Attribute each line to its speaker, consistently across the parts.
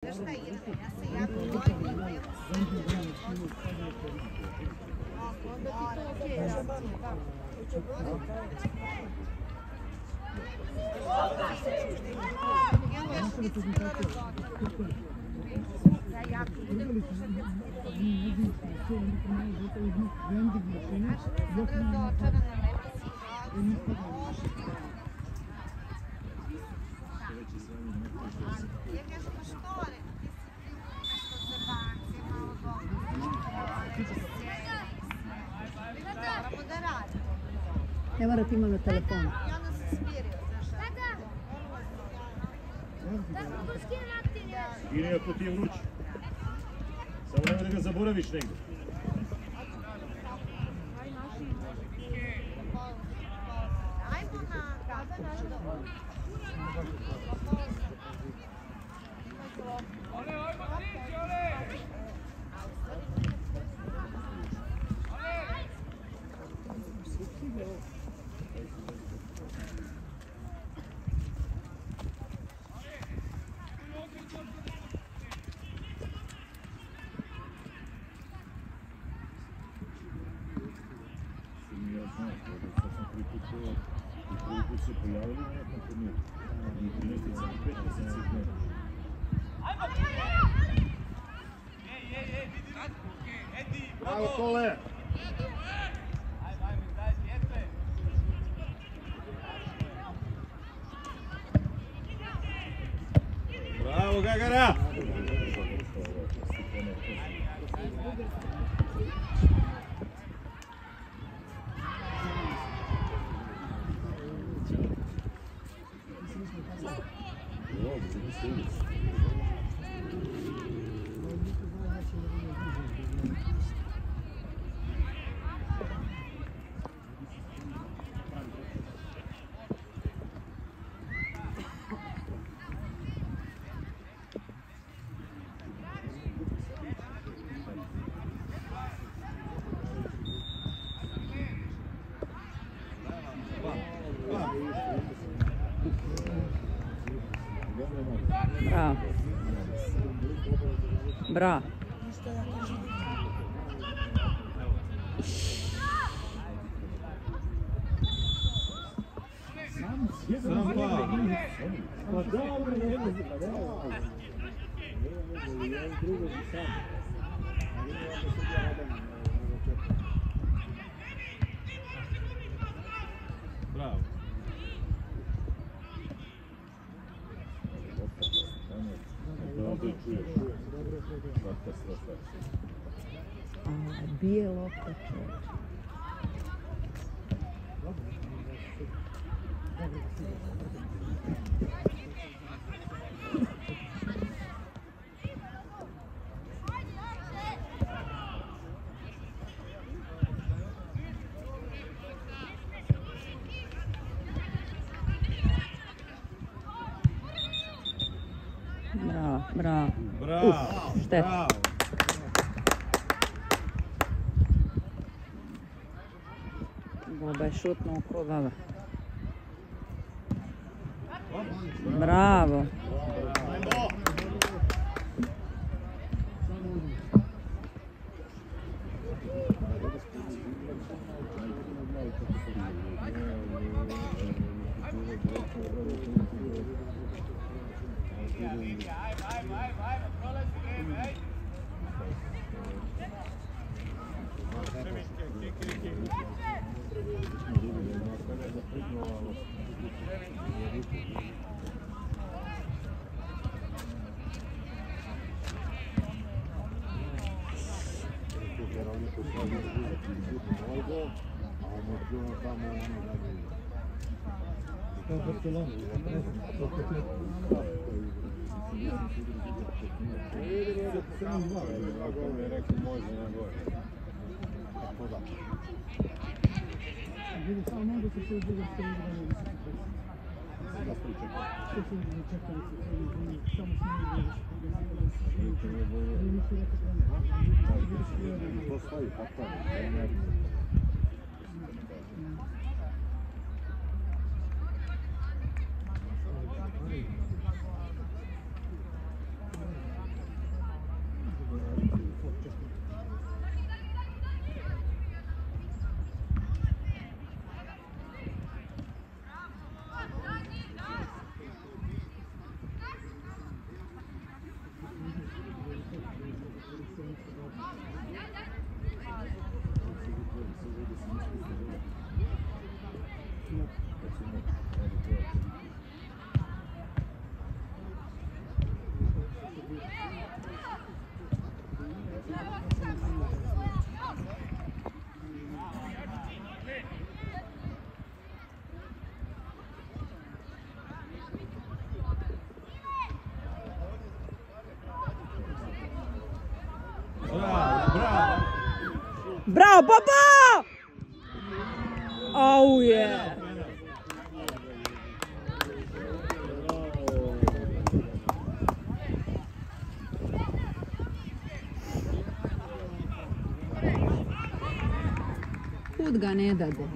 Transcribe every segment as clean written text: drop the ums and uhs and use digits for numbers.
Speaker 1: Šta ide? Ja se javim godinu, onda ti to
Speaker 2: Ne mora ti imam na telefonu.
Speaker 1: I onda se smirio, znaš.
Speaker 3: Skini ako ti je vruć. Samo nemoj da ga zaboraviš negdje.
Speaker 1: Ajmo na gada.
Speaker 3: Prvi put se pojavili na nekom turniru. I 13 za 5 mjeseci dnevno. Bravo, Kole! Bravo, Gagara!
Speaker 2: Bravo. Bravo.
Speaker 3: Bravo.
Speaker 2: Bije lopta čovječ. Bravo, bravo.
Speaker 3: Bravo,
Speaker 2: šteta.
Speaker 3: bravo.
Speaker 2: Boba je šutno u koga. Bravo.
Speaker 3: Bravo, bravo!
Speaker 2: Bravo, papa! Oh, je! Kud ga ne dade?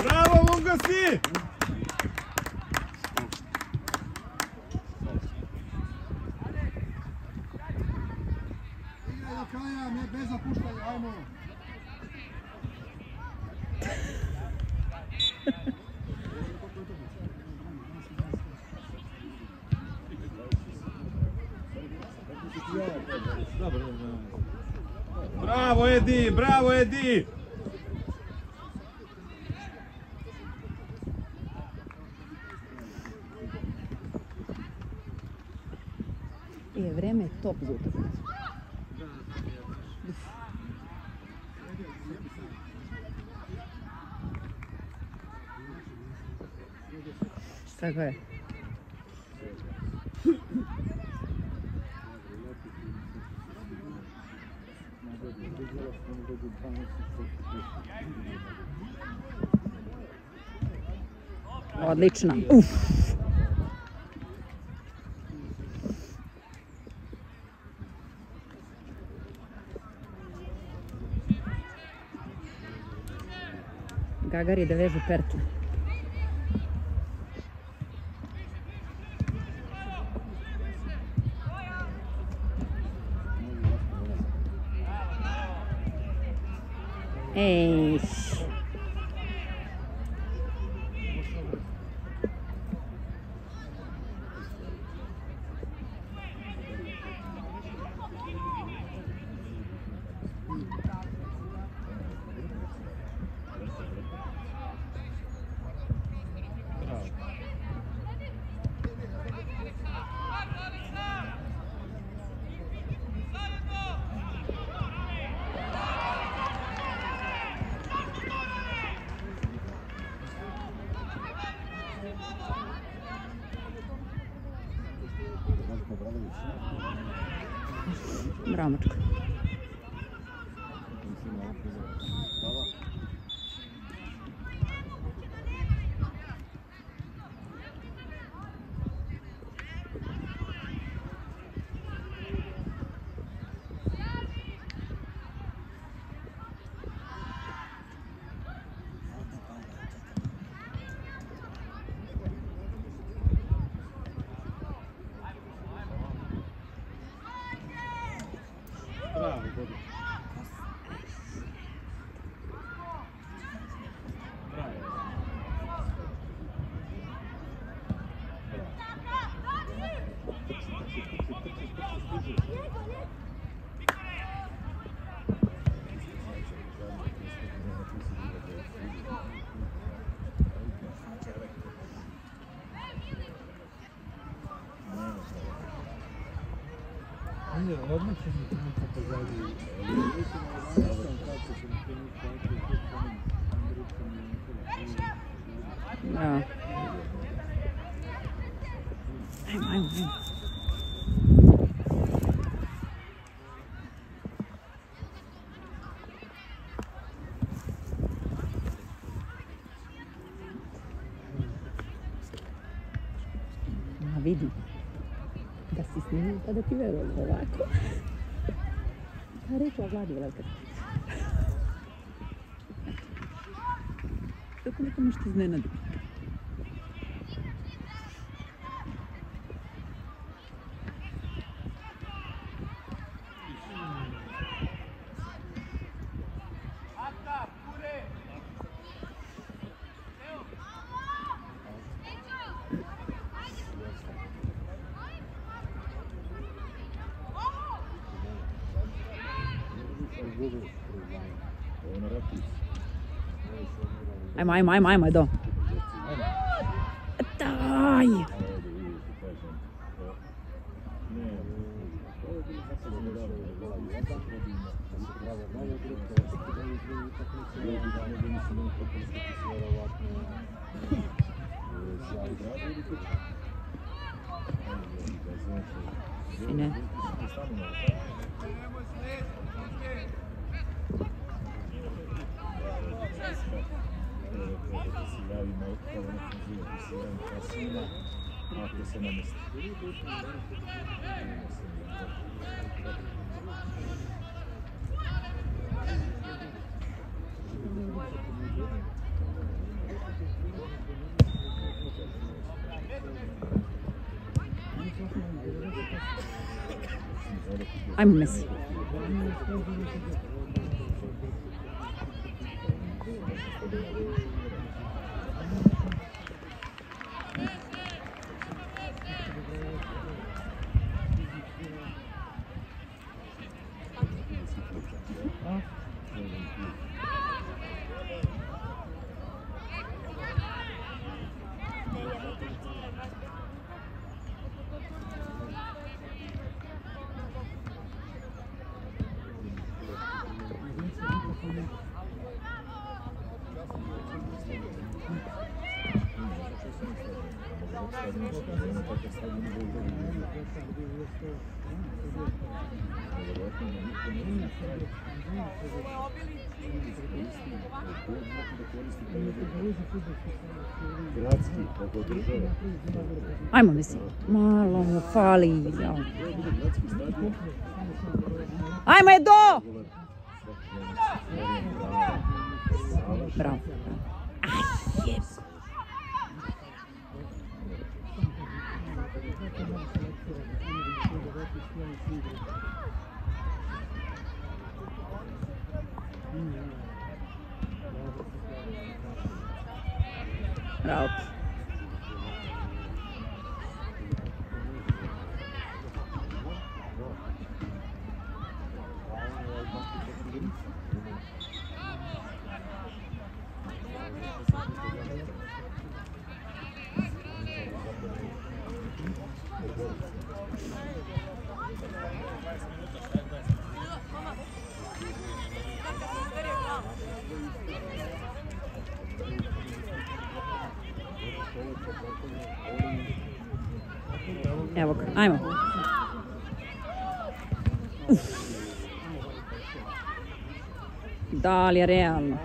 Speaker 3: Bravo, Lungasi!
Speaker 4: Kaja, ne bez zapuštanja, ajmo!
Speaker 3: Bravo, Edi! Bravo, Edi!
Speaker 2: Vreme je top za utakmicu. Tako je. Odlično. Uf. Gagari da vežu pertle. Ej. Bravo, Mačko.
Speaker 4: Odmah će mi trenutno pozaditi.
Speaker 2: Da. Ajmo, ajmo, ajmo. Ma vidi. Da si snimio pa da ti verujem ovako. Pa rekla Vladi Vladka. Tako neko nešto iznenadi.
Speaker 3: Ovo na Rapids.
Speaker 2: Ajmo, do. Daj!
Speaker 3: Ajde, vidi, ti kažem. Ne, ovo je bilo kako se ne rado.
Speaker 2: Fine.
Speaker 3: Ako se namesti.
Speaker 2: Ajmo, Messi.
Speaker 3: Gradski, kako država.
Speaker 2: Ajmo, Messi. Malo mu fali. Jao.
Speaker 3: Gradski stadion.
Speaker 2: Ajmo, Edo! Bravo. Aj, jeb. Bravo. Evo ga, ajmo. Da li je realno?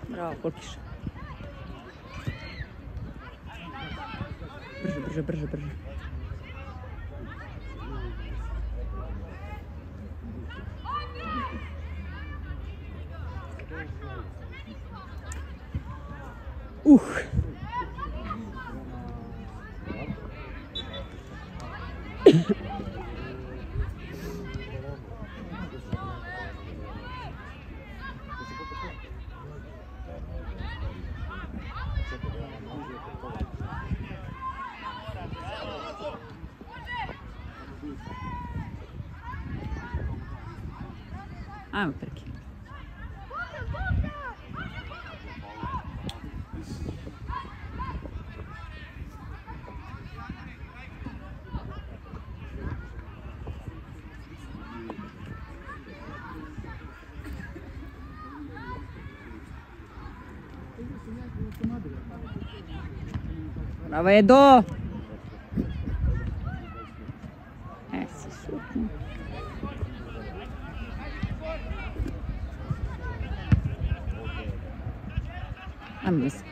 Speaker 2: Bravo, Kolkiša. Brže. Ajmo, Perki. Bravo, Edo! Si super. Ajmo, Messi.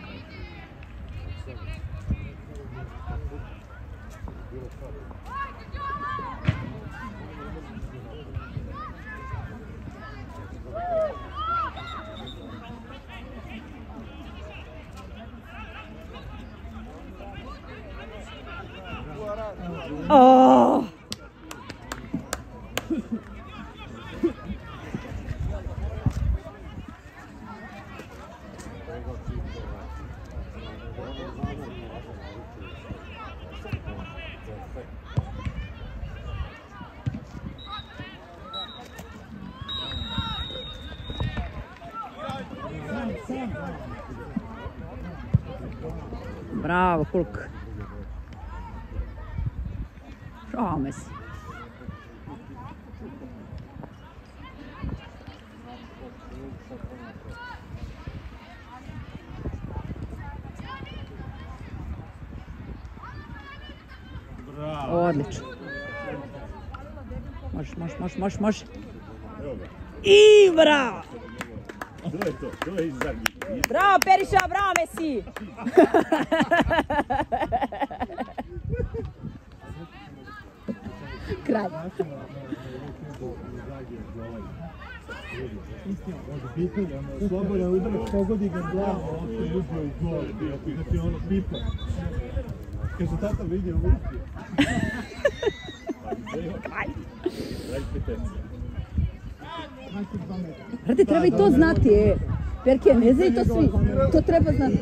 Speaker 2: Oh! Bravo, Hulk. Žao me si. Odlično. Može.
Speaker 3: Evo ga.
Speaker 2: I bravo!
Speaker 3: To je iz zadnjih.
Speaker 2: Bravo Periša, bravo Messi! Kraj.
Speaker 4: Slobodan udarac, pogodi ga glavu, opet uzme u gol. Znači ono pipa. Kaže, tata vidio uspio.
Speaker 2: Kraj.
Speaker 3: Kraj peterci.
Speaker 2: Brate, treba i to znati, Perke, ne znaju to svi. To treba znati.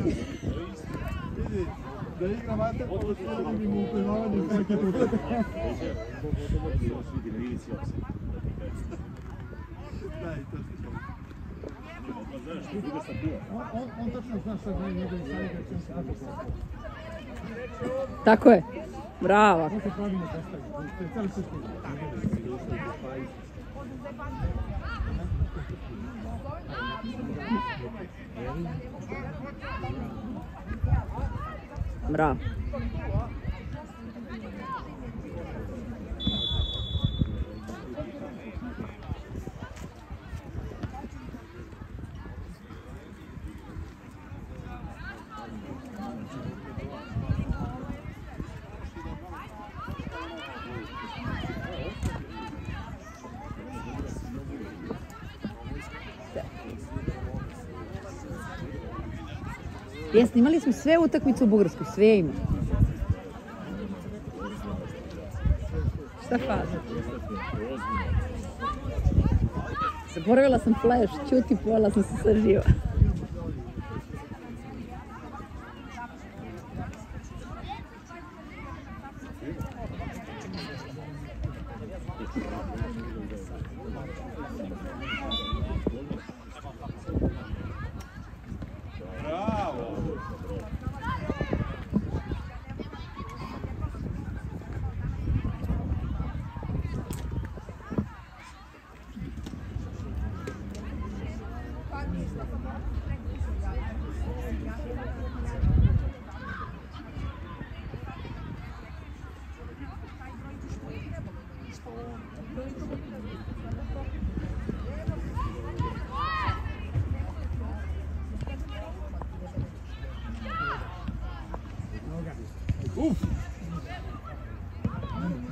Speaker 4: Vidi, da igra vaterpolo, to vidim u upoznavanju svake puta. Da, i to se to. On točno zna šta znaju njegovi savjeti, čem se radi.
Speaker 2: Tako je. Bravo.
Speaker 4: On se pravilno postavi. To je cijeli sustav.
Speaker 2: Bravo. Jesno, imali smo sve utakmice u Bugarskoj, sve ima. Šta faza? Zaboravila sam flash, čuti pola sam se saživa.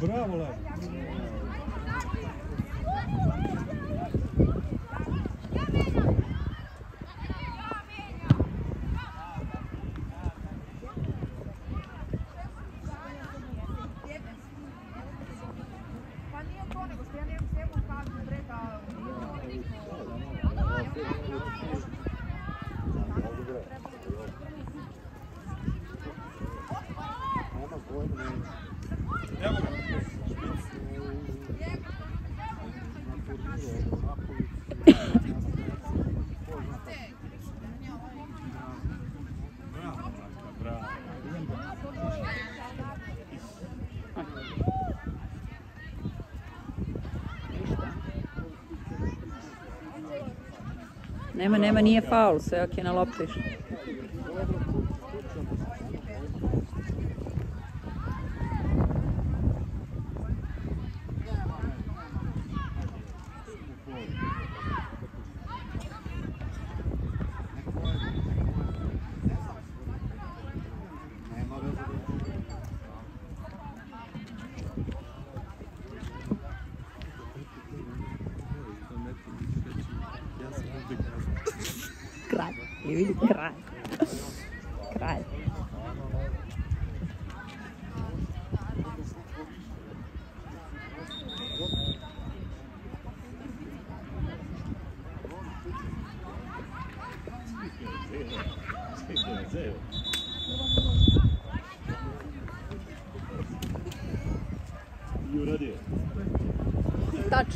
Speaker 4: Bravo, Lad.
Speaker 1: Pa nije to, nego što ja nemam svemu kažu treba...
Speaker 4: Evo ga.
Speaker 2: Nema, nije faul, sve ok, na loptu iš. Kraj, je vidi, kraj. Kraj.
Speaker 3: I uradio.
Speaker 2: Tač.